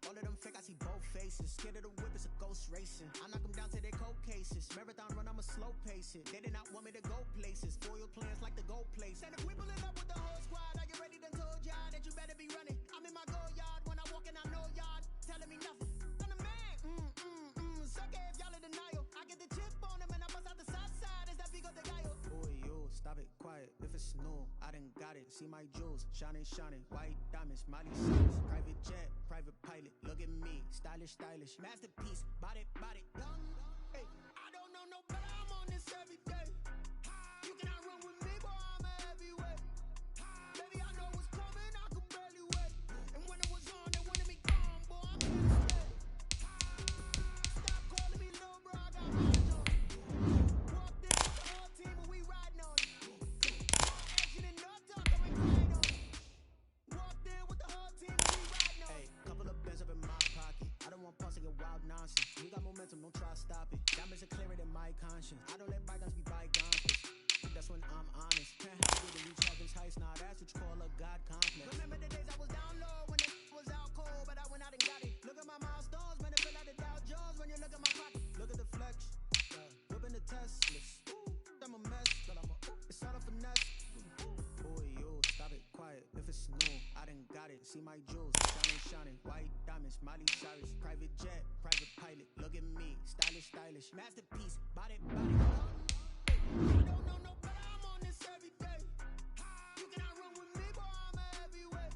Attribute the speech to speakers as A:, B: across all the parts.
A: All of them fake, I see both faces. Scared of the whip, it's a ghost racing. I knock them down to their cold cases. Marathon run, I'ma slow pace it. They did not want me to go places. Foil plans like the gold place. And if we pulling up with the whole squad, are you ready? Done told y'all that you better be running. I'm in my go yard. When I walk in, I know y'all telling me nothing. I'm the man. Suck it if y'all in denial. I get the chip on them and I bust out the south side. Is that big of the guy? Boy, you stop it, quiet. If it's new, I done got it. See my jewels, shining, white diamonds, Miley Cyrus, private jet, private pilot. Look at me, stylish, masterpiece, body, young. Hey, I don't know no better. I'm on this every day. You cannot run with me, boy. I'm a heavyweight. Baby, I know what's coming. I could barely wait. And when it was on, they wanted me gone, boy. I'm here to stay. Stop calling me little bro. I got my job. Walked in with the whole team and we riding on it. Action and no talk, I went quiet on it. Walked in with the whole team and we riding on it. Hey, couple of bands up in my pocket. I don't want pause to get wild nonsense. We got momentum, don't try to stop it. Diamonds are clearer than my conscience. I don't let bygones be bygones. That's when I'm honest. Can't have to reach heaven's heights. Now that's what you call a God complex. Remember the days I was down low when it was out cold, but I went out and got it. Look at my milestones, man, it feel like the Dow Jones when you look at my pocket. Look at the flex, whipping the Teslas. I'm a mess, but it's all a finesse. Boy, you stop it, quiet. If it's new, I done got it. See my jewels, shining, white diamonds, Miley Cyrus, private jet, private pilot. Look at me, stylish, masterpiece, body. I don't know no better. I'm on this every day. You cannot run with me, boy. I'm a heavyweight.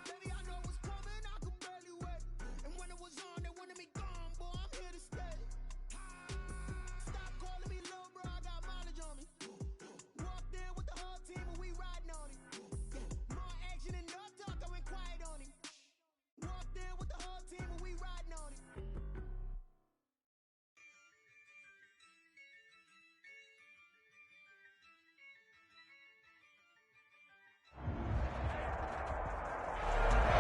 A: Baby, I know what's coming. I could barely wait. And when it was on, they wanted me gone, boy. I'm here to stay. Stop calling me little bro. I got mileage on me. Walked in with the whole team and we riding on it. More action and no talk. I went quiet on it. Walked in with the whole team and we riding on it.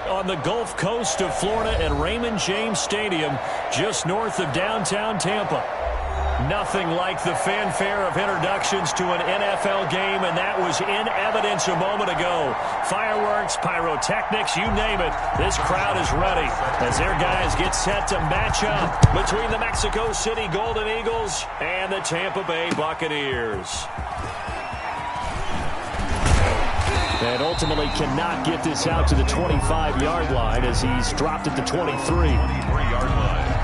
B: On the Gulf Coast of Florida at Raymond James Stadium, just north of downtown Tampa. Nothing like the fanfare of introductions to an NFL game, and that was in evidence a moment ago. Fireworks, pyrotechnics, you name it. This crowd is ready as their guys get set to match up between the Mexico City Golden Eagles and the Tampa Bay Buccaneers. And ultimately cannot get this out to the 25-yard line as he's dropped at the 23-yard line.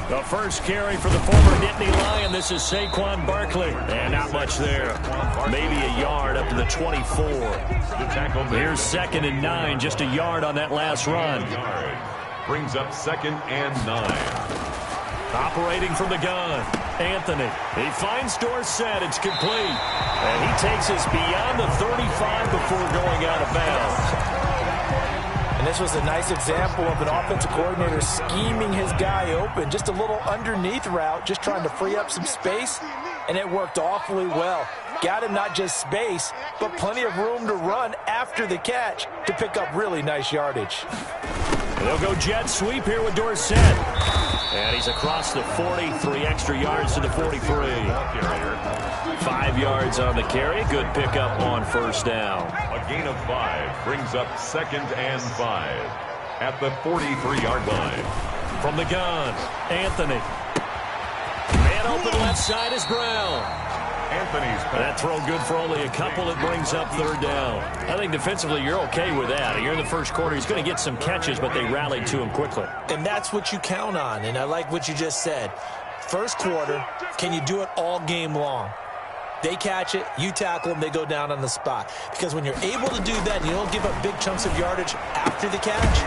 B: The first carry for the former Nittany Lion. This is Saquon Barkley. And not much there. Maybe a yard up to the 24. Here's 2nd and 9. Just a yard on that last run.
C: Brings up 2nd and 9.
B: Operating from the gun, Anthony. He finds Dorsett. It's complete. And he takes us beyond the 35 before going out of bounds.
D: And this was a nice example of an offensive coordinator scheming his guy open. Just a little underneath route, just trying to free up some space, and it worked awfully well. Got him not just space, but plenty of room to run after the catch to pick up really nice yardage.
B: They'll go jet sweep here with Dorsett. And he's across the 40, 3 extra yards to the 43. 5 yards on the carry. Good pickup on first down.
C: A gain of 5 brings up 2nd and 5 at the 43-yard line.
B: From the gun, Anthony. Man open left side is Brown.
C: Anthony's pass.
B: That throw good for only a couple. It brings up 3rd down. I think defensively you're okay with that. You're in the first quarter. He's going to get some catches, but they rallied to him quickly.
D: And that's what you count on, and I like what you just said. First quarter, can you do it all game long? They catch it, you tackle them, they go down on the spot. Because when you're able to do that and you don't give up big chunks of yardage after the catch,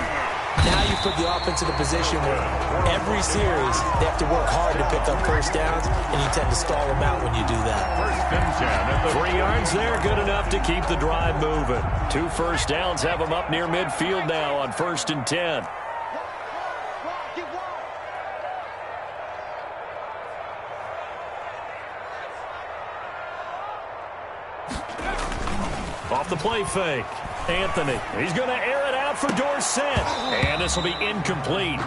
D: now you put the offense in a position where every series they have to work hard to pick up first downs, and you tend to stall them out when you do that.
B: 3 yards there, good enough to keep the drive moving. 2 first downs have them up near midfield now on 1st and 10. Off the play fake. Anthony. He's going to air it out for Dorsett. And this will be incomplete.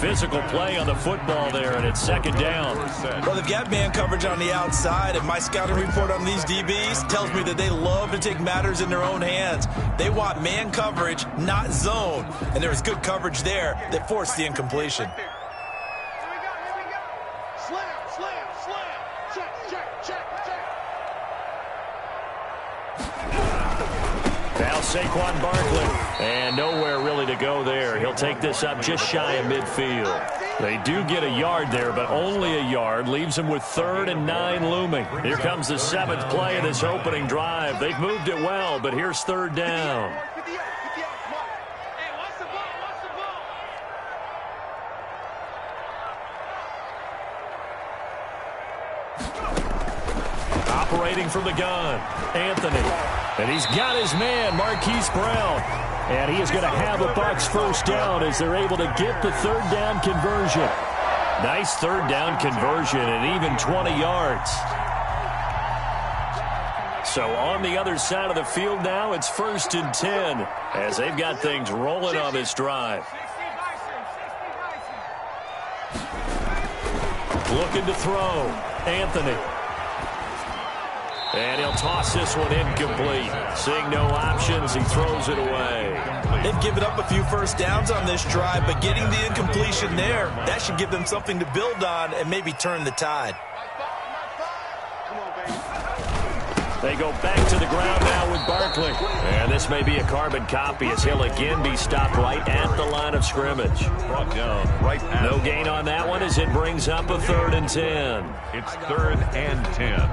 B: Physical play on the football there, and it's 2nd down.
D: Well, they've got man coverage on the outside, and my scouting report on these DBs tells me that they love to take matters in their own hands. They want man coverage, not zone. And there was good coverage there that forced the incompletion.
B: Now Saquon Barkley, and nowhere really to go there. He'll take this up just shy of midfield. They do get a yard there, but only a yard. Leaves them with 3rd and 9 looming. Here comes the 7th play of this opening drive. They've moved it well, but here's 3rd down. Operating from the gun, Anthony. And he's got his man, Marquise Brown. And he is going to have a Bucs first down as they're able to get the 3rd down conversion. Nice 3rd down conversion and even 20 yards. So on the other side of the field now, it's 1st and 10 as they've got things rolling on this drive. Looking to throw, Anthony. And he'll toss this one incomplete. Seeing no options, he throws it away.
D: They've given up a few first downs on this drive, but getting the incompletion there, that should give them something to build on and maybe turn the tide.
B: They go back to the ground now with Barkley. And this may be a carbon copy as he'll again be stopped right at the line of scrimmage.
C: Brought down right at
B: no gain on that one as it brings up a 3rd and 10.
C: It's 3rd and 10.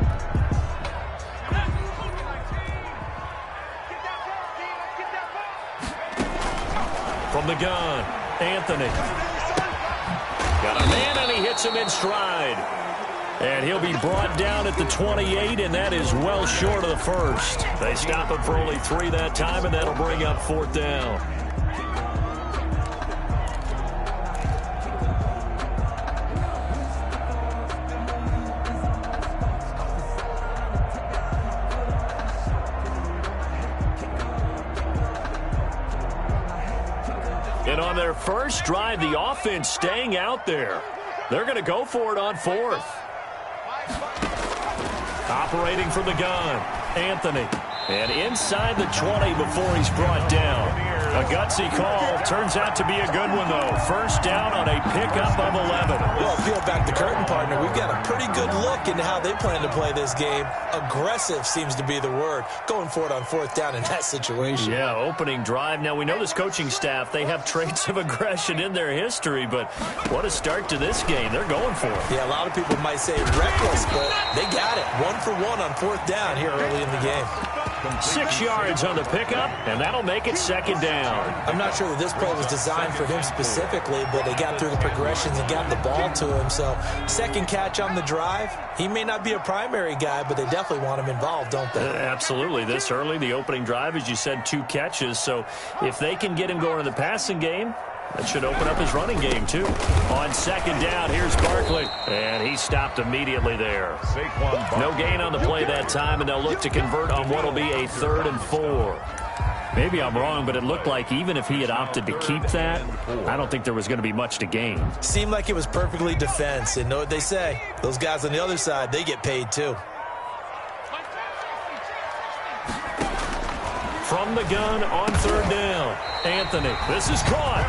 B: From the gun, Anthony. Got a man, and he hits him in stride. And he'll be brought down at the 28, and that is well short of the 1st. They stop him for only 3 that time, and that'll bring up 4th down. And on their first drive, the offense staying out there. They're going to go for it on 4th. Operating from the gun, Anthony. And inside the 20 before he's brought down. A gutsy call. Turns out to be a good one, though. First down on a pickup of 11.
D: Well, peel back the curtain, partner. We've got a pretty good look into how they plan to play this game. Aggressive seems to be the word. Going for it on 4th down in that situation.
B: Yeah, opening drive. Now, we know this coaching staff, they have traits of aggression in their history, but what a start to this game. They're going for it.
D: Yeah, a lot of people might say reckless, but they got it. 1 for 1 on 4th down here early in the game.
B: 6 yards on the pickup, and that'll make it 2nd down.
D: I'm not sure that this play was designed for him specifically, but they got through the progressions and got the ball to him. So 2nd catch on the drive. He may not be a primary guy, but they definitely want him involved, don't they?
B: Absolutely. This early, the opening drive, as you said, 2 catches. So if they can get him going in the passing game, that should open up his running game, too. On 2nd down, here's Barkley. And he stopped immediately there. No gain on the play that time, and they'll look to convert on what will be a 3rd and 4. Maybe I'm wrong, but it looked like even if he had opted to keep that, I don't think there was going to be much to gain.
D: Seemed like it was perfectly defense. And know what they say? Those guys on the other side, they get paid, too.
B: From the gun on 3rd down, Anthony. This is caught.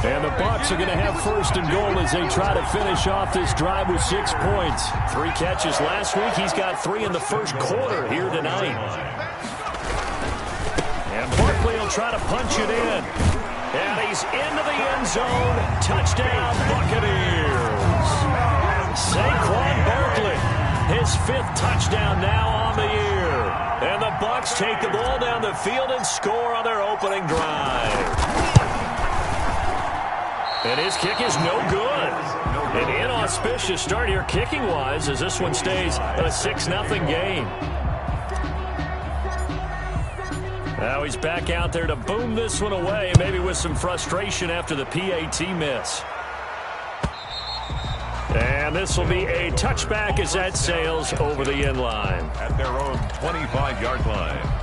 B: And the Bucs are going to have 1st and goal as they try to finish off this drive with 6 points. 3 catches last week. He's got 3 in the first quarter here tonight. And Barkley will try to punch it in. And he's into the end zone. Touchdown, Buccaneers. Saquon Barkley, his 5th touchdown now on the year. And the Bucs take the ball down the field and score on their opening drive. And his kick is no good. An inauspicious start here kicking-wise as this one stays a 6-0 game. Now he's back out there to boom this one away, maybe with some frustration after the PAT miss. And this will be a touchback as that sails over the end line.
C: At their own 25-yard line.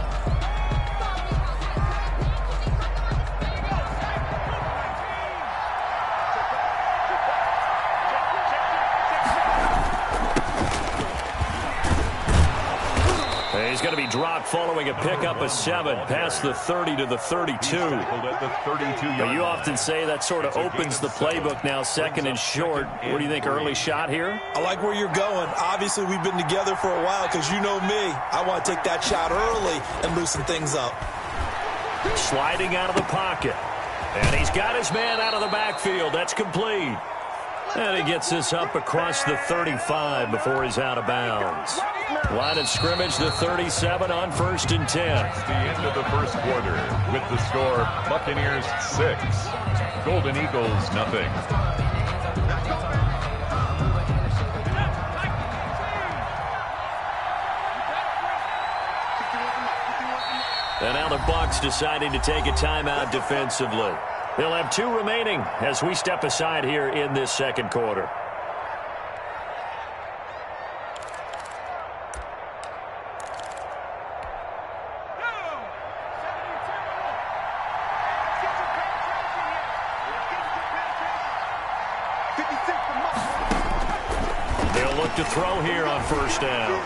B: He's going to be dropped following a pickup of 7 past the 30 to the 32. Now, you often say that sort of opens the playbook now, second and short. What do you think, early shot here?
D: I like where you're going. Obviously, we've been together for a while because you know me. I want to take that shot early and loosen things up.
B: Sliding out of the pocket. And he's got his man out of the backfield. That's complete. And he gets this up across the 35 before he's out of bounds. Line of scrimmage, the 37 on 1st and 10.
C: It's the end of the first quarter with the score Buccaneers 6, Golden Eagles nothing.
B: And now the Bucs deciding to take a timeout defensively. They'll have 2 remaining as we step aside here in this second quarter. They'll look to throw here on 1st down.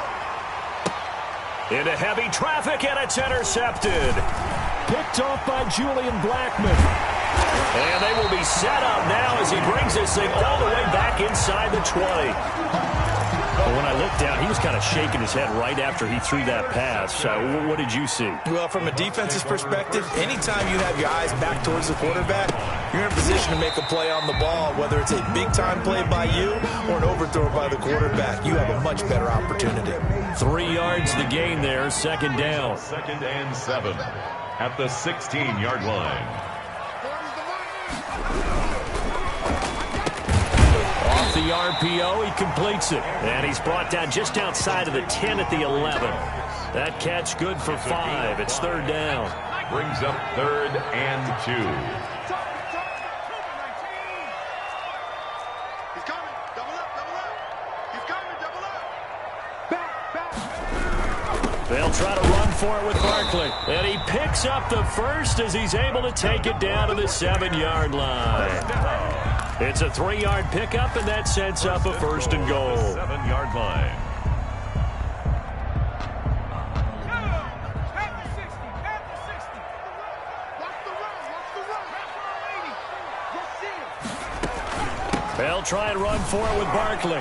B: Into heavy traffic, and it's intercepted. Picked off by Julian Blackmon. And they will be set up now as he brings this thing all the way back inside the 20. Well, when I looked down, he was kind of shaking his head right after he threw that pass. What did you see?
D: Well, from a defense's perspective, anytime you have your eyes back towards the quarterback, you're in a position to make a play on the ball, whether it's a big-time play by you or an overthrow by the quarterback. You have a much better opportunity.
B: 3 yards the gain there, 2nd down.
C: 2nd and 7 at the 16-yard line.
B: Off the RPO, he completes it. And he's brought down just outside of the 10 at the 11. That catch good for 5. It's 3rd down.
C: Brings up 3rd and 2.
B: They'll try to run for it with Barkley. And he picks up the first as he's able to take it down to the 7-yard line. It's a 3-yard pickup, and that sets up a 1st and goal.
C: 7-yard line.
B: They'll try and run for it with Barkley.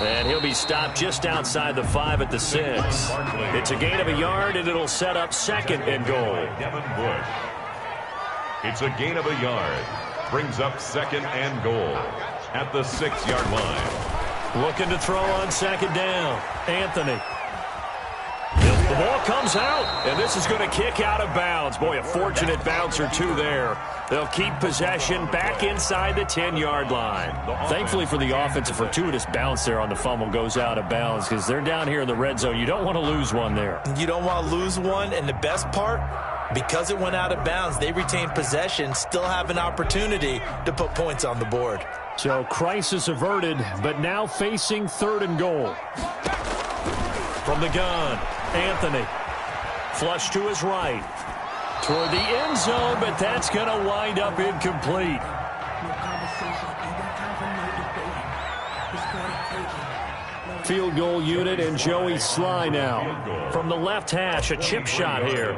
B: And he'll be stopped just outside the 5 at the 6. It's a gain of a yard, and it'll set up 2nd and goal.
C: Devin Bush. It's a gain of a yard. Brings up 2nd and goal at the 6-yard line.
B: Looking to throw on 2nd down. Anthony. The ball comes out, and this is going to kick out of bounds. Boy, a fortunate bounce or 2 there. They'll keep possession back inside the 10-yard line. Thankfully for the offense, a fortuitous bounce there on the fumble goes out of bounds because they're down here in the red zone. You don't want to lose one there.
D: You don't want to lose one, and the best part, because it went out of bounds, they retain possession, still have an opportunity to put points on the board.
B: So crisis averted, but now facing 3rd and goal. From the gun, Anthony. Flush to his right. Toward the end zone, but that's going to wind up incomplete. Field goal unit and Joey Sly now. From the left hash, a chip shot here.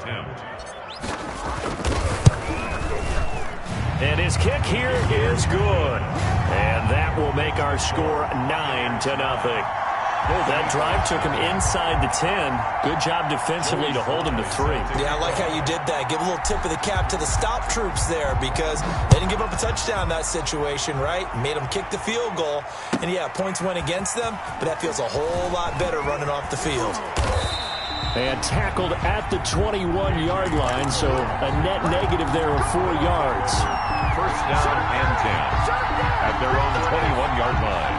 B: And his kick here is good. And that will make our score 9-0. That drive took him inside the 10. Good job defensively to hold him to 3.
D: Yeah, I like how you did that. Give a little tip of the cap to the stop troops there because they didn't give up a touchdown in that situation, right? Made them kick the field goal. And, yeah, points went against them, but that feels a whole lot better running off the field.
B: And tackled at the 21-yard line, so a net negative there of 4 yards.
C: first down and 10 at their own 21-yard line.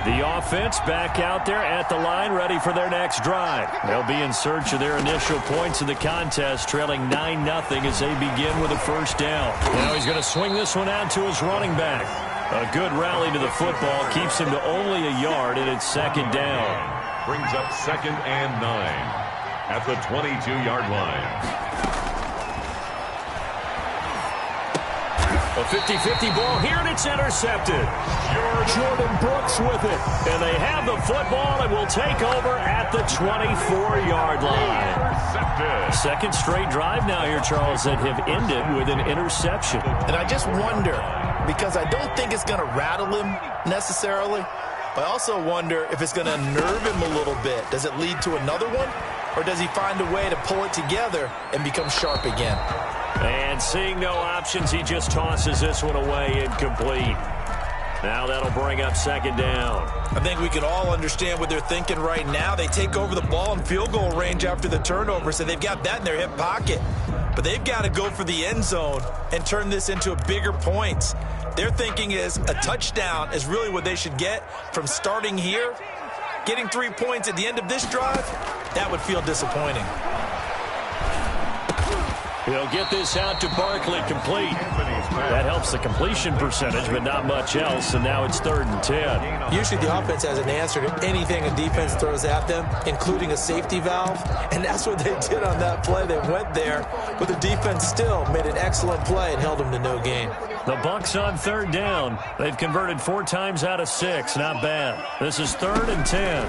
B: The offense back out there at the line, ready for their next drive. They'll be in search of their initial points of the contest, trailing 9-0 as they begin with a first down. Now he's going to swing this one out to his running back. A good rally to the football keeps him to only a yard, and it's second down.
C: Brings up 2nd and 9 at the 22-yard line.
B: A 50-50 ball here, and it's intercepted. Jordan Brooks with it. And they have the football and will take over at the 24-yard line. Second straight drive now here, Charles, that have ended with an interception.
D: And I just wonder, because I don't think it's going to rattle him necessarily, but I also wonder if it's going to nerve him a little bit. Does it lead to another one? Or does he find a way to pull it together and become sharp again?
B: And seeing no options, he just tosses this one away incomplete. Now that'll bring up second down.
D: I think we can all understand what they're thinking right now. They take over the ball in field goal range after the turnover, so they've got that in their hip pocket. But they've got to go for the end zone and turn this into a bigger points. Their thinking is a touchdown is really what they should get from starting here. Getting 3 points at the end of this drive, that would feel disappointing.
B: He'll get this out to Barkley, complete. That helps the completion percentage, but not much else, and now it's 3rd and 10.
D: Usually the offense has an answer to anything a defense throws at them, including a safety valve, and that's what they did on that play. They went there, but the defense still made an excellent play and held them to no gain.
B: The Bucs on 3rd down. They've converted 4 times out of 6. Not bad. This is 3rd and 10.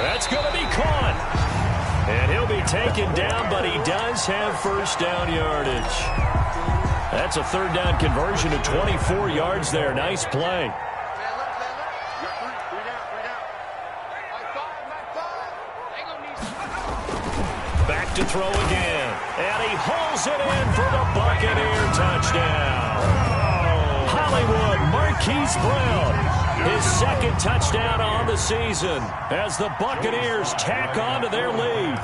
B: That's going to be caught. And he'll be taken down, but he does have first down yardage. That's a 3rd down conversion of 24 yards there. Nice play. Back to throw again. And he hauls it in for the Buccaneer touchdown. Hollywood Marquise Brown. His 2nd touchdown on the season as the Buccaneers tack on to their lead.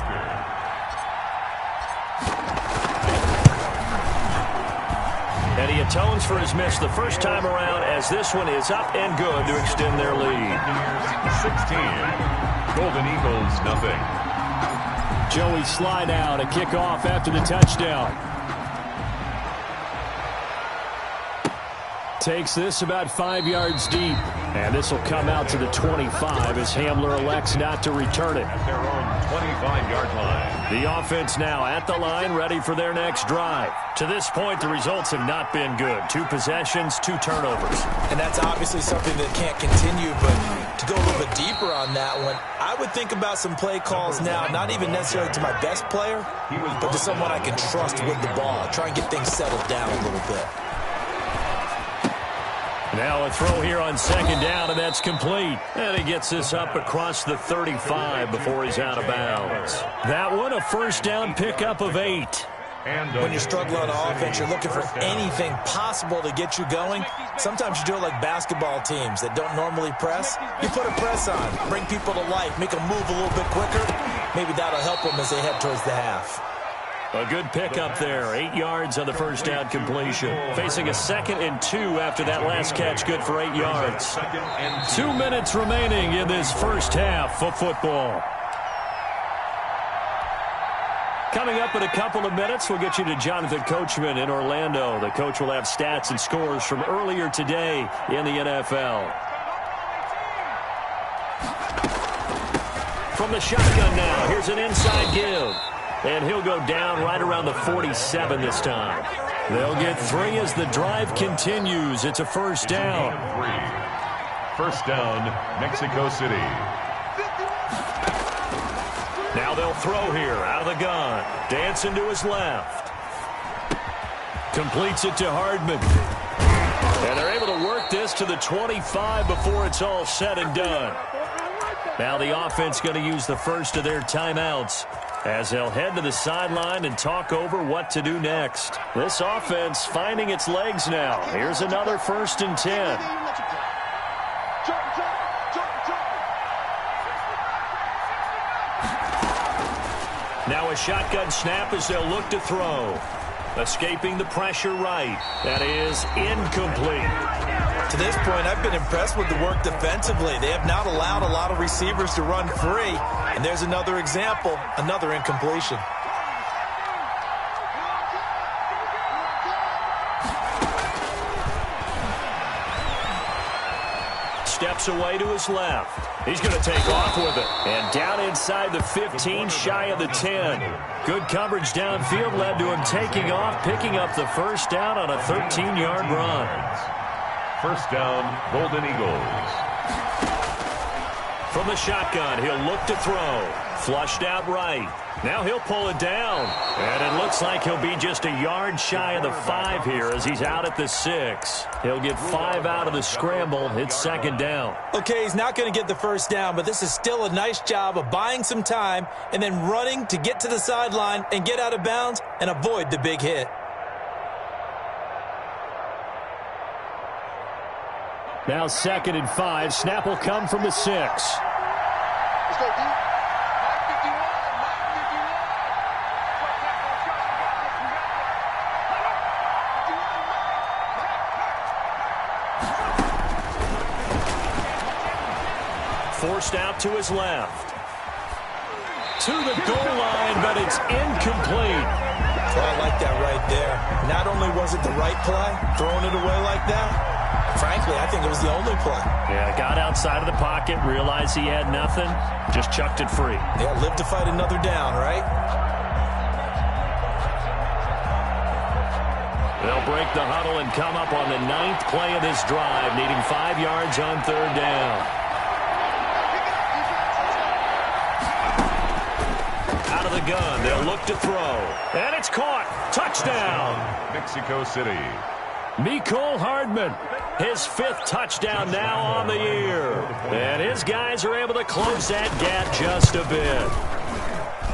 B: And he atones for his miss the first time around as this one is up and good to extend their lead.
C: 16. Golden Eagles, nothing.
B: Joey slide out, a kickoff after the touchdown. Takes this about 5 yards deep. And this will come out to the 25 as Hamler elects not to return it.
C: At their own 25-yard line.
B: The offense now at the line, ready for their next drive. To this point, the results have not been good. 2 possessions, 2 turnovers.
D: And that's obviously something that can't continue, but to go a little bit deeper on that one, I would think about some play calls now, not even necessarily to my best player, but to someone I can trust with the ball. Try and get things settled down a little bit.
B: Now a throw here on 2nd down, and that's complete. And he gets this up across the 35 before he's out of bounds. That one, a first down pickup of 8.
D: When you're struggling on offense, you're looking for anything possible to get you going. Sometimes you do it like basketball teams that don't normally press. You put a press on, bring people to life, make them move a little bit quicker. Maybe that'll help them as they head towards the half.
B: A good pickup there. 8 yards on the first down completion. Facing a 2nd and 2 after that last catch. Good for 8 yards. 2 minutes remaining in this first half of football. Coming up in a couple of minutes, we'll get you to Jonathan Coachman in Orlando. The coach will have stats and scores from earlier today in the NFL. From the shotgun now, here's an inside give. And he'll go down right around the 47 this time. They'll get 3 as the drive continues. It's a first down.
C: 3. First down, Mexico City.
B: Now they'll throw here out of the gun. Dancing to his left. Completes it to Hardman. And they're able to work this to the 25 before it's all said and done. Now the offense going to use the first of their timeouts as they'll head to the sideline and talk over what to do next. This offense finding its legs now. Here's another 1st and 10. Now a shotgun snap as they'll look to throw. Escaping the pressure right. That is incomplete.
D: To this point, I've been impressed with the work defensively. They have not allowed a lot of receivers to run free. And there's another example, another incompletion.
B: Steps away to his left. He's going to take off with it. And down inside the 15, shy of the 10. Good coverage downfield led to him taking off, picking up the first down on a 13-yard run.
C: First down, Golden Eagles.
B: From the shotgun, he'll look to throw. Flushed out right. Now he'll pull it down. And it looks like he'll be just a yard shy of the 5 here as he's out at the 6. He'll get 5 out of the scramble. It's second down.
D: Okay, he's not going to get the first down, but this is still a nice job of buying some time and then running to get to the sideline and get out of bounds and avoid the big hit.
B: Now 2nd and 5. Snap will come from the 6.
E: Let's go, D.
B: Forced out to his left. To the goal line, but it's incomplete.
D: Well, I like that right there. Not only was it the right play, throwing it away like that, frankly, I think it was the only play.
B: Yeah, got outside of the pocket, realized he had nothing, just chucked it free.
D: Yeah, live to fight another down, right?
B: They'll break the huddle and come up on the 9th play of this drive, needing 5 yards on 3rd down. Out of the gun, they'll look to throw. And it's caught. Touchdown.
C: Mexico City.
B: Mecole Hardman, his 5th touchdown now on the year. And his guys are able to close that gap just a bit.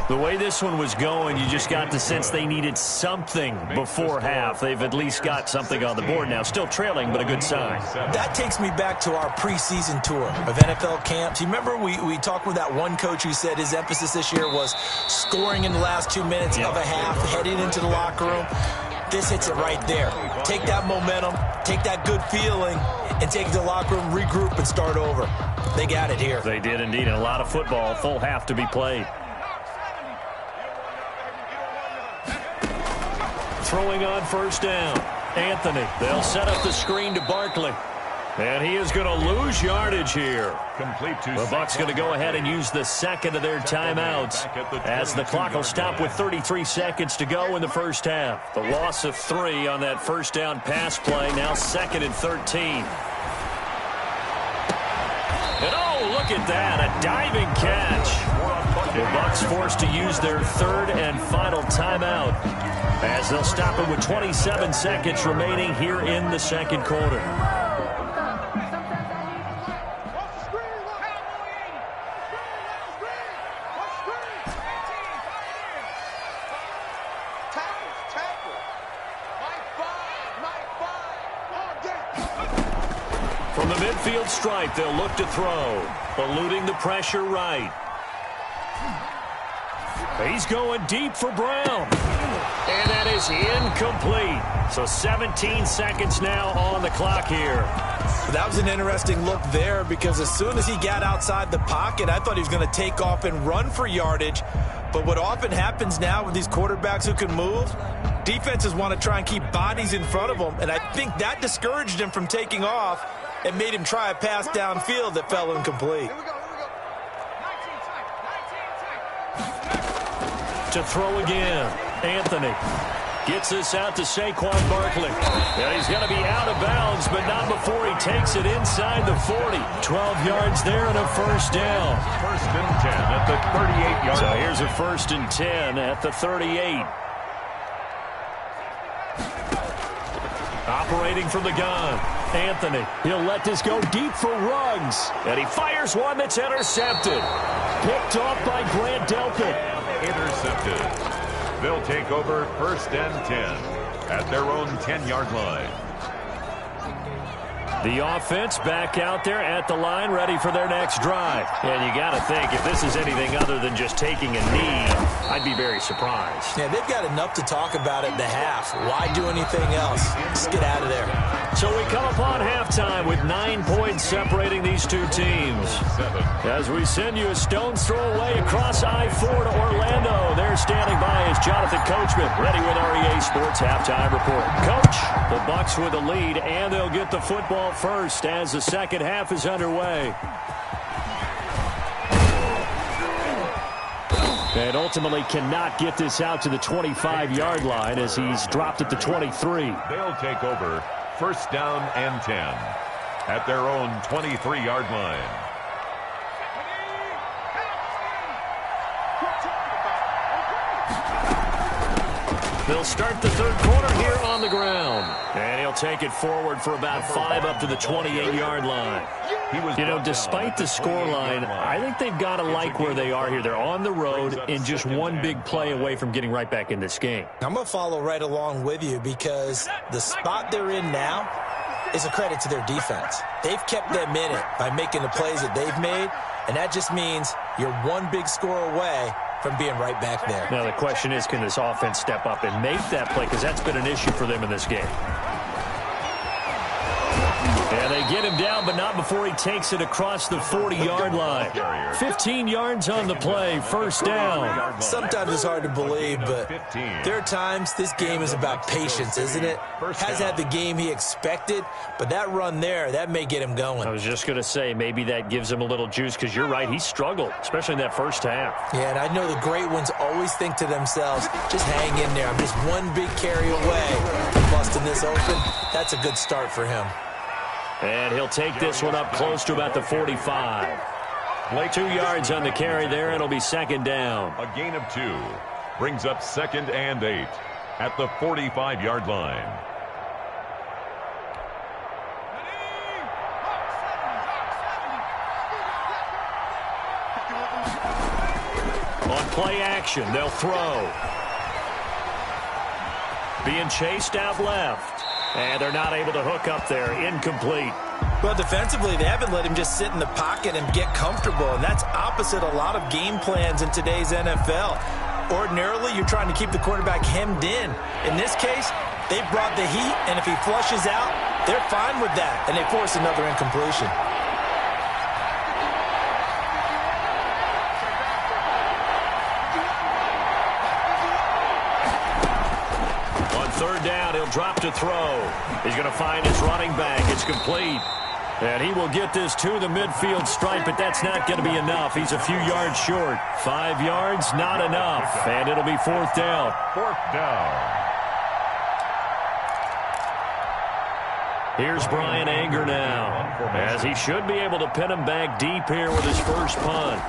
B: The way this one was going, you just got the sense they needed something before half. They've at least got something on the board now. Still trailing, but a good sign.
D: That takes me back to our preseason tour of NFL camps. You remember we talked with that one coach who said his emphasis this year was scoring in the last 2 minutes of a half, heading into the locker room. This hits it right there. Take that momentum, take that good feeling, and take it to the locker room, regroup, and start over. They got it here.
B: They did indeed, and a lot of football, full half to be played. Throwing on first down. Anthony. They'll set up the screen to Barkley. And he is going to lose yardage here.
C: Complete to
B: the Bucs going to go ahead and use the 2nd of their timeouts as the clock will stop with 33 seconds to go in the first half. The loss of 3 on that first down pass play. Now 2nd and 13. And oh, look at that. A diving catch. The Bucs forced to use their 3rd and final timeout as they'll stop it with 27 seconds remaining here in the 2nd quarter. From the midfield stripe, they'll look to throw. Eluding the pressure right. He's going deep for Brown. And that is incomplete. So 17 seconds now on the clock here.
D: That was an interesting look there because as soon as he got outside the pocket, I thought he was going to take off and run for yardage. But what often happens now with these quarterbacks who can move, defenses want to try and keep bodies in front of them. And I think that discouraged him from taking off and made him try a pass downfield that fell incomplete.
B: To throw again. Anthony gets this out to Saquon Barkley. And he's going to be out of bounds, but not before he takes it inside the 40. 12 yards there and a first down.
C: 1st and 10 at the 38-yard
B: So
C: line.
B: here's a 1st and 10 at the 38. Operating from the gun. Anthony, he'll let this go deep for Ruggs. And he fires one that's intercepted. Picked off by Grant Delpit.
C: Intercepted. They'll take over 1st and 10 at their own 10-yard line.
B: The offense back out there at the line, ready for their next drive. And you got to think, if this is anything other than just taking a knee, I'd be very surprised.
D: Yeah, they've got enough to talk about at the half. Why do anything else? Just get out of there.
B: So we come upon halftime with 9 points separating these two teams. As we send you a stone's throw away across I-4 to Orlando. There standing by is Jonathan Coachman, ready with REA Sports Halftime Report. Coach, the Bucs with the lead, and they'll get the football first as the second half is underway. And ultimately cannot get this out to the 25-yard line as he's dropped at the 23.
C: They'll take over first down and 10 at their own 23-yard line.
B: They'll start the third quarter here on the ground. And he'll take it forward for about 5 up to the 28-yard line. You know, despite the scoreline, I think they've got to like where they are here. They're on the road and just one big play away from getting right back in this game.
D: I'm going to follow right along with you because the spot they're in now is a credit to their defense. They've kept them in it by making the plays that they've made, and that just means you're one big score away from being right back there.
B: Now the question is, can this offense step up and make that play? Because that's been an issue for them in this game. And they get him down, but not before he takes it across the 40-yard line. 15 yards on the play, first down.
D: Sometimes it's hard to believe, but there are times this game is about patience, isn't it? Has had the game he expected, but that run there, that may get him going.
B: I was just going to say, maybe that gives him a little juice, because you're right, he struggled, especially in that first half.
D: Yeah, and I know the great ones always think to themselves, just hang in there. I'm just one big carry away from busting this open. That's a good start for him.
B: And he'll take this one up close to about the 45. 2 yards on the carry there. It'll be second down.
C: A gain of 2 brings up second and 8 at the 45-yard line.
B: On play action, they'll throw. Being chased out left. And they're not able to hook up there. Incomplete.
D: Well, defensively, they haven't let him just sit in the pocket and get comfortable, and that's opposite a lot of game plans in today's NFL. Ordinarily, you're trying to keep the quarterback hemmed in. In this case, they brought the heat, and if he flushes out, they're fine with that, and they force another incompletion.
B: Third down, he'll drop to throw. He's going to find his running back. It's complete. And he will get this to the midfield stripe, but that's not going to be enough. He's a few yards short. 5 yards, not enough. And it'll be fourth down.
C: Fourth down.
B: Here's Brian Anger now, as he should be able to pin him back deep here with his first punt.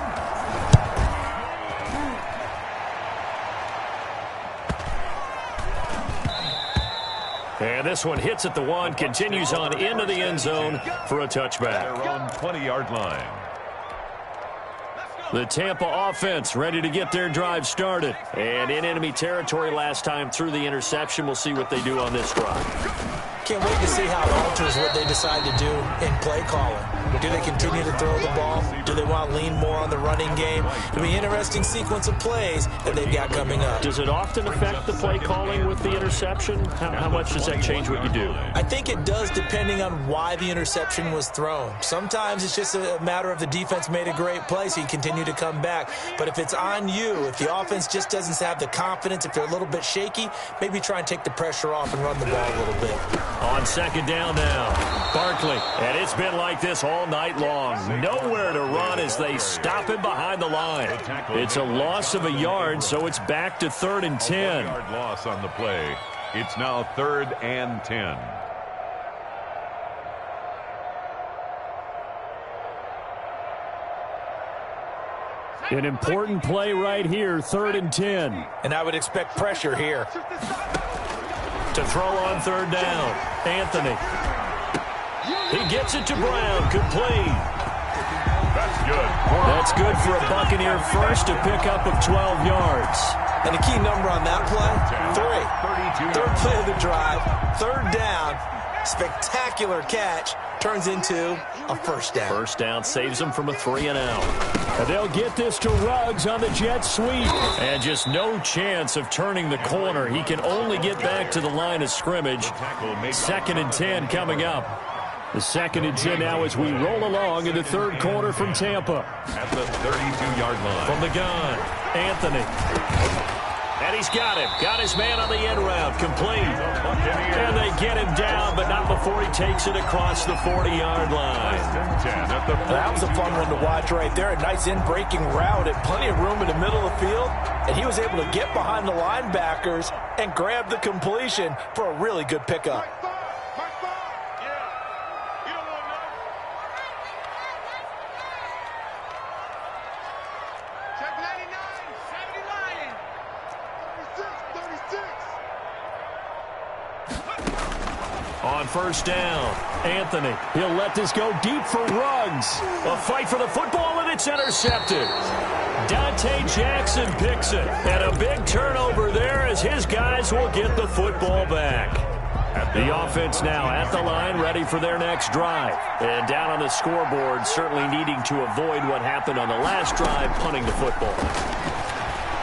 B: And this one hits at the 1, continues on into the end zone for a touchback.
C: Their own 20-yard line.
B: The Tampa offense ready to get their drive started. And in enemy territory last time through the interception. We'll see what they do on this drive.
D: Can't wait to see how it alters what they decide to do in play calling. Do they continue to throw the ball? Do they want to lean more on the running game? It'll be an interesting sequence of plays that they've got coming up.
B: Does it often affect the play calling with the interception? How much does that change what you do?
D: I think it does, depending on why the interception was thrown. Sometimes it's just a matter of the defense made a great play, so you continue to come back. But if it's on you, if the offense just doesn't have the confidence, if they're a little bit shaky, maybe try and take the pressure off and run the ball a little bit.
B: On second down now, Barkley. And it's been like this all night long. Nowhere to run as they stop him behind the line. It's a loss of a yard, so it's back to 3rd and 10.
C: 1-yard loss on the play. It's now 3rd and 10.
B: An important play right here, 3rd and 10.
D: And I would expect pressure here.
B: To throw on 3rd down, Anthony. He gets it to Brown, complete.
C: That's good.
B: That's good for a Buccaneer first, a pickup of 12 yards.
D: And the key number on that play, 3. Third play of the drive, 3rd down, spectacular catch, turns into a first down.
B: First down saves them from a 3-and-out. And they'll get this to Ruggs on the jet sweep. And just no chance of turning the corner. He can only get back to the line of scrimmage. 2nd and 10 coming up. The 2nd and 10 now as we roll along in the third quarter from Tampa.
C: At the 32-yard line.
B: From the gun, Anthony. And he's got him. Got his man on the end route. Complete. And they get him down, but not before he takes it across the 40-yard line.
D: That was a fun one to watch right there. A nice in-breaking route and plenty of room in the middle of the field. And he was able to get behind the linebackers and grab the completion for a really good pickup.
B: On first down, Anthony. He'll let this go deep for Ruggs. A fight for the football, and it's intercepted. Dante Jackson picks it. And a big turnover there as his guys will get the football back. The offense now at the line, ready for their next drive. And down on the scoreboard, certainly needing to avoid what happened on the last drive, punting the football.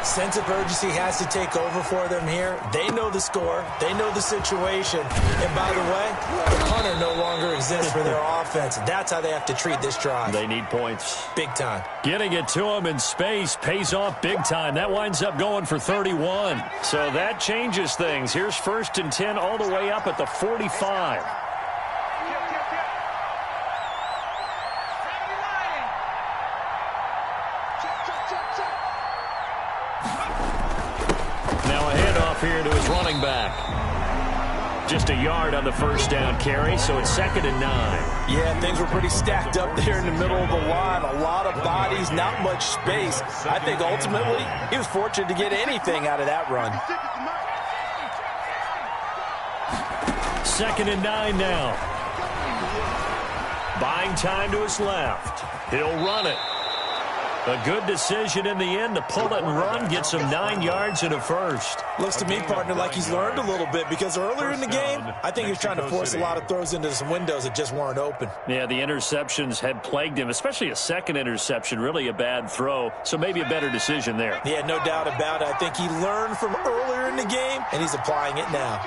D: Sense of urgency has to take over for them here. They know the score. They know the situation. And by the way, the punter no longer exists for their offense. That's how they have to treat this drive.
B: They need points.
D: Big time.
B: Getting it to him in space pays off big time. That winds up going for 31. So that changes things. Here's 1st and 10 all the way up at the 45. Here to his running back. Just a yard on the first down carry, so it's 2nd and 9.
D: Yeah, things were pretty stacked up there in the middle of the line. A lot of bodies, not much space. I think ultimately he was fortunate to get anything out of that run.
B: 2nd and 9 now. Buying time to his left. He'll run it. A good decision in the end to pull it and run, gets him 9 yards and a first.
D: Looks to me, partner, like he's learned a little bit because earlier in the game, I think he was trying to force a lot of throws into some windows that just weren't open.
B: Yeah, the interceptions had plagued him, especially a second interception, really a bad throw, so maybe a better decision there.
D: Yeah, no doubt about it. I think he learned from earlier in the game, and he's applying it now.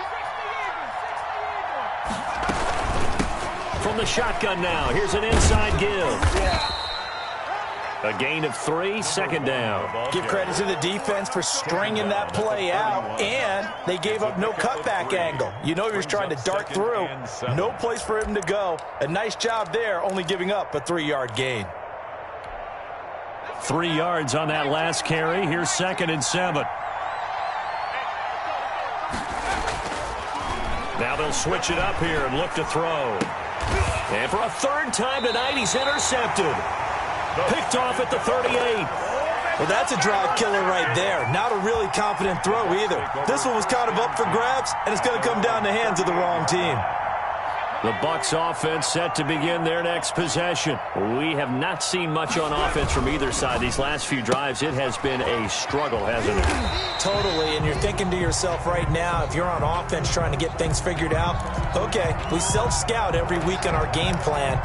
B: From the shotgun now, here's an inside give. A gain of 3, 2nd down.
D: Give credit to the defense for stringing that play out, and they gave up no cutback angle. You know he was trying to dart through. No place for him to go. A nice job there, only giving up a 3-yard gain.
B: 3 yards on that last carry. Here's 2nd and 7. Now they'll switch it up here and look to throw. And for a 3rd time tonight, he's intercepted. Picked off at the 38.
D: Well, that's a drive killer right there. Not a really confident throw either. This one was kind of up for grabs, and it's going to come down the hands of the wrong team.
B: The Bucs offense set to begin their next possession. We have not seen much on offense from either side. These last few drives, it has been a struggle, hasn't it?
D: Totally, and you're thinking to yourself right now, if you're on offense trying to get things figured out, okay, we self-scout every week on our game plan.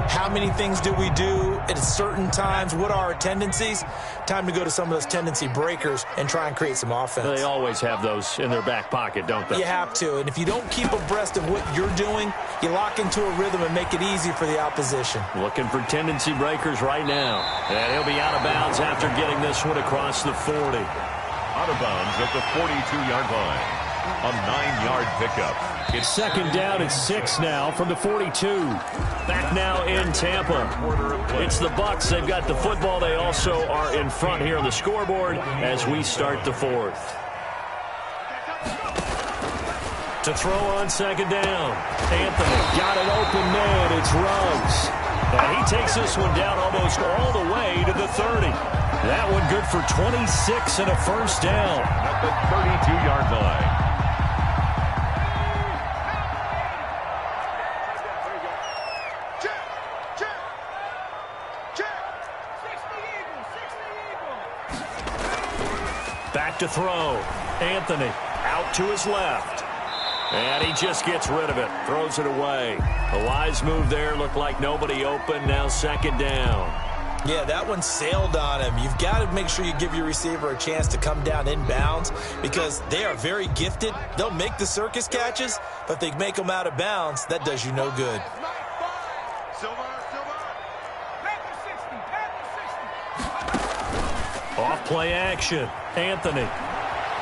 D: How many things do we do at certain times? What are our tendencies? Time to go to some of those tendency breakers and try and create some offense.
B: They always have those in their back pocket, don't they?
D: You have to, and if you don't keep abreast of what you're doing, you lock into a rhythm and make it easy for the opposition.
B: Looking for tendency breakers right now. And he'll be out of bounds after getting this one across the 40.
C: Out of bounds at the 42-yard line. A 9-yard pickup.
B: It's 2nd down and 6 now from the 42. Back now in Tampa. It's the Bucs. They've got the football. They also are in front here on the scoreboard as we start the 4th. To throw on 2nd down. Anthony got an open man. It's Ruggs. And he takes this one down almost all the way to the 30. That one good for 26 and a first down.
C: At the 32-yard line.
B: Back to throw. Anthony out to his left. And he just gets rid of it, throws it away. A wise move there, looked like nobody open, now second down.
D: Yeah, that one sailed on him. You've got to make sure you give your receiver a chance to come down inbounds because they are very gifted. They'll make the circus catches, but if they make them out of bounds, that does you no good.
B: Off play action, Anthony.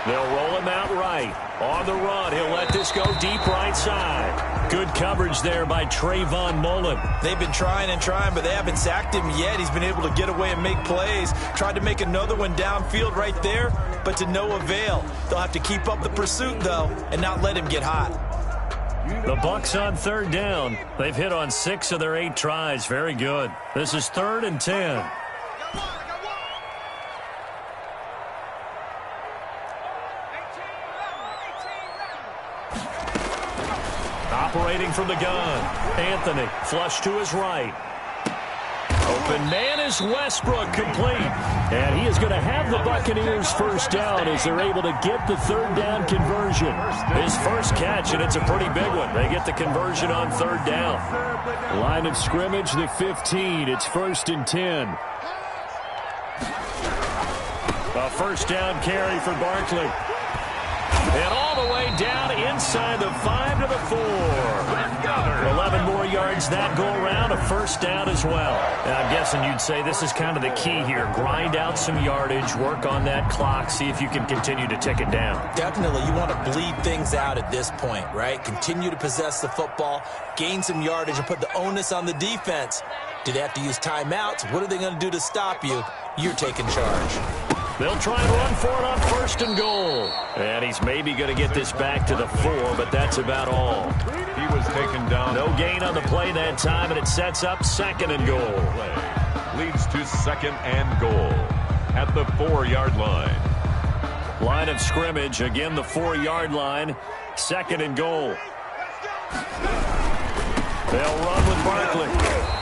B: They'll roll him out right. On the run, he'll let this go deep right side. Good coverage there by Trayvon Mullen.
D: They've been trying and trying, but they haven't sacked him yet. He's been able to get away and make plays. Tried to make another one downfield right there, but to no avail. They'll have to keep up the pursuit, though, and not let him get hot.
B: The Bucs on third down. They've hit on 6 of their 8 tries. Very good. This is 3rd and 10. Operating from the gun, Anthony, flush to his right. Open man is Westbrook, complete. And he is going to have the Buccaneers first down as they're able to get the third down conversion. His first catch, and it's a pretty big one. They get the conversion on third down. Line of scrimmage, the 15. It's 1st and 10. A first down carry for Barkley. And all the way down inside the 5 to the 4. 11 more yards that go around, a first down as well. And I'm guessing you'd say this is kind of the key here. Grind out some yardage, work on that clock, see if you can continue to tick it down.
D: Definitely, you want to bleed things out at this point, right? Continue to possess the football, gain some yardage, and put the onus on the defense. Do they have to use timeouts? What are they going to do to stop you? You're taking charge.
B: They'll try and run for it on 1st and goal. And he's maybe going to get this back to the 4, but that's about all.
C: He was taken down.
B: No gain on the play that time, and it sets up 2nd and goal.
C: Leads to 2nd and goal at the 4-yard line.
B: Line of scrimmage, again the 4-yard line, 2nd and goal. They'll run with Barkley.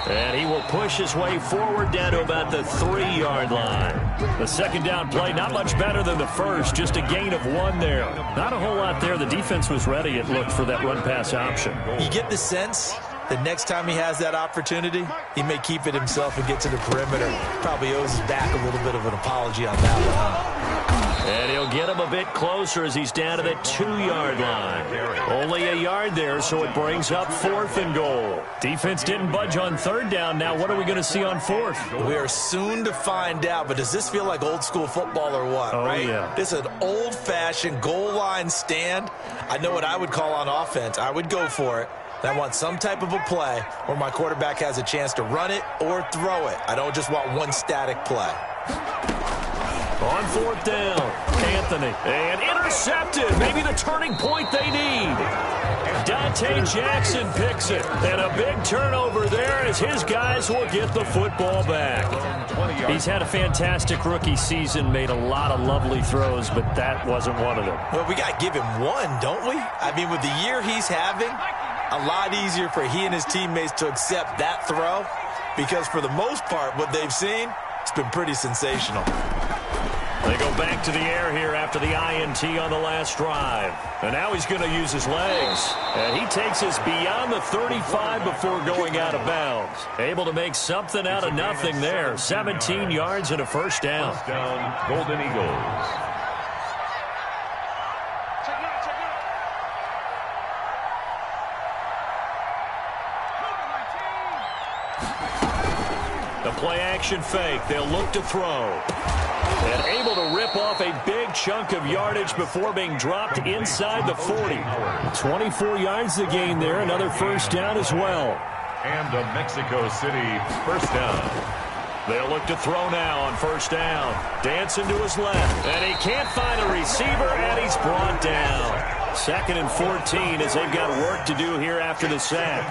B: And he will push his way forward down to about the 3-yard line. The second down play, not much better than the first, just a gain of 1 there. Not a whole lot there. The defense was ready, it looked, for that run-pass option.
D: You get the sense that next time he has that opportunity, he may keep it himself and get to the perimeter. Probably owes his back a little bit of an apology on that one.
B: And he'll get him a bit closer as he's down to the 2-yard line. Only a yard there, so it brings up 4th and goal. Defense didn't budge on 3rd down. Now what are we going to see on 4th?
D: We are soon to find out, but does this feel like old school football or what?
B: Oh,
D: right?
B: Yeah.
D: This is an old-fashioned goal line stand. I know what I would call on offense. I would go for it. I want some type of a play where my quarterback has a chance to run it or throw it. I don't just want one static play.
B: On 4th down, Anthony. And intercepted. Maybe the turning point they need. Dante Jackson picks it. And a big turnover there as his guys will get the football back. He's had a fantastic rookie season, made a lot of lovely throws, but that wasn't one of them.
D: Well, we got to give him one, don't we? I mean, with the year he's having, a lot easier for he and his teammates to accept that throw because for the most part, what they've seen, it's been pretty sensational.
B: They go back to the air here after the INT on the last drive. And now he's going to use his legs. And he takes us beyond the 35 before going out of bounds. Able to make something out of nothing there. 17 yards and a first down.
C: First down, Golden Eagles.
B: The play-action fake. They'll look to throw. And able to rip off a big chunk of yardage before being dropped inside the 40. 24 yards to gain there. Another first down as well.
C: And a Mexico City first down.
B: They'll look to throw now on first down. Dancing to his left. And he can't find a receiver, and he's brought down. 2nd and 14 as they've got work to do here after the sack.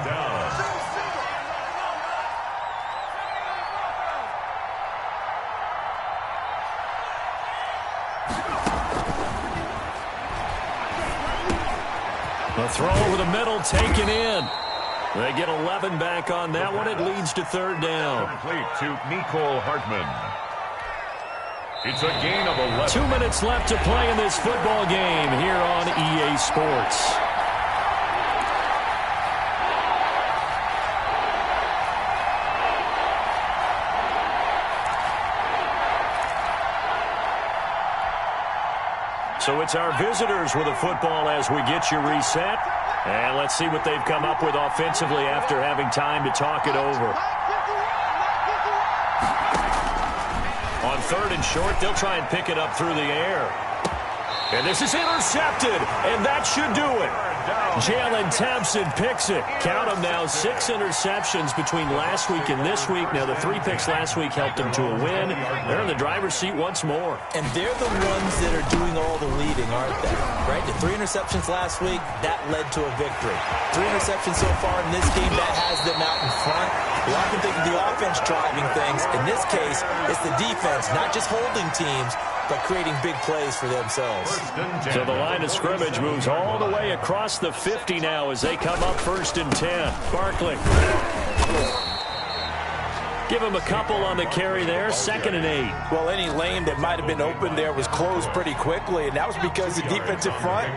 B: The throw over the middle taken in. They get 11 back on that one. It leads to 3rd down.
C: Complete to Nicole Hartman. It's a gain of 11.
B: 2 minutes left to play in this football game here on EA Sports. So it's our visitors with a football as we get you reset. And let's see what they've come up with offensively after having time to talk it over. On 3rd and short, they'll try and pick it up through the air. And this is intercepted, and that should do it. Jalen Thompson picks it. Count them now, 6 interceptions between last week and this week. Now, the 3 picks last week helped them to a win. They're in the driver's seat once more.
D: And they're the ones that are doing all the leading, aren't they? Right? The 3 interceptions last week, that led to a victory. 3 interceptions so far in this game, that has them out in front. We often think of the offense driving things. In this case, it's the defense, not just holding teams, but creating big plays for themselves.
B: So the line of scrimmage moves all the way across the 50 now as they come up 1st and 10. Barkley. Give him a couple on the carry there, 2nd and 8.
D: Well, any lane that might have been open there was closed pretty quickly, and that was because the defensive front,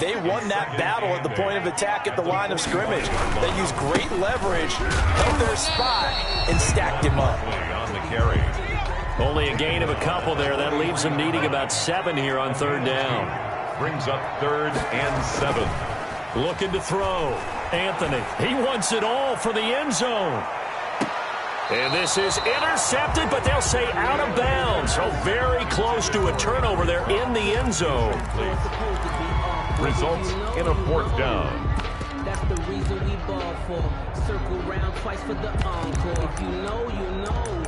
D: they won that battle at the point of attack at the line of scrimmage. They used great leverage, held their spot, and stacked him up.
C: On the carry.
B: Only a gain of a couple there. That leaves them needing about 7 here on 3rd down.
C: Brings up 3rd and 7.
B: Looking to throw. Anthony. He wants it all for the end zone. And this is intercepted, but they'll say out of bounds. So very close to a turnover there in the end zone.
C: Results in a 4th down.
F: That's the reason we ball for. Circle round twice for the encore. If you know, you know.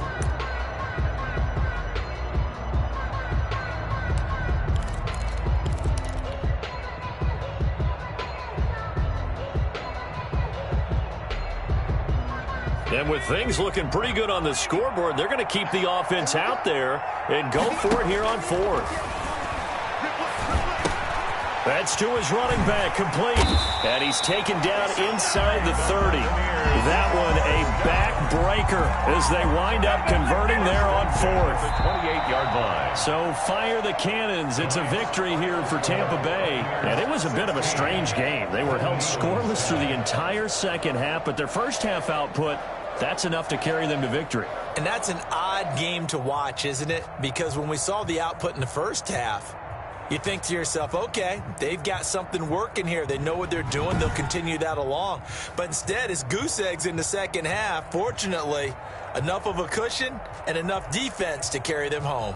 B: And with things looking pretty good on the scoreboard, they're going to keep the offense out there and go for it here on 4th. That's to his running back, complete. And he's taken down inside the 30. That one a backbreaker as they wind up converting there on 4th.
C: 28-yard line.
B: So fire the cannons. It's a victory here for Tampa Bay. And it was a bit of a strange game. They were held scoreless through the entire second half, but their first half output, that's enough to carry them to victory.
D: And that's an odd game to watch, isn't it? Because when we saw the output in the first half, you think to yourself, okay, they've got something working here. They know what they're doing. They'll continue that along. But instead, it's goose eggs in the second half. Fortunately, enough of a cushion and enough defense to carry them home.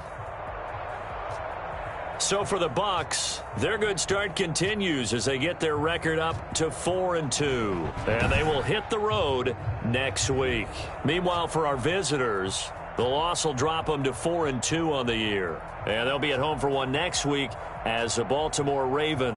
B: So for the Bucs, their good start continues as they get their record up to 4-2. And they will hit the road next week. Meanwhile, for our visitors, the loss will drop them to 4-2 on the year. And they'll be at home for one next week as the Baltimore Ravens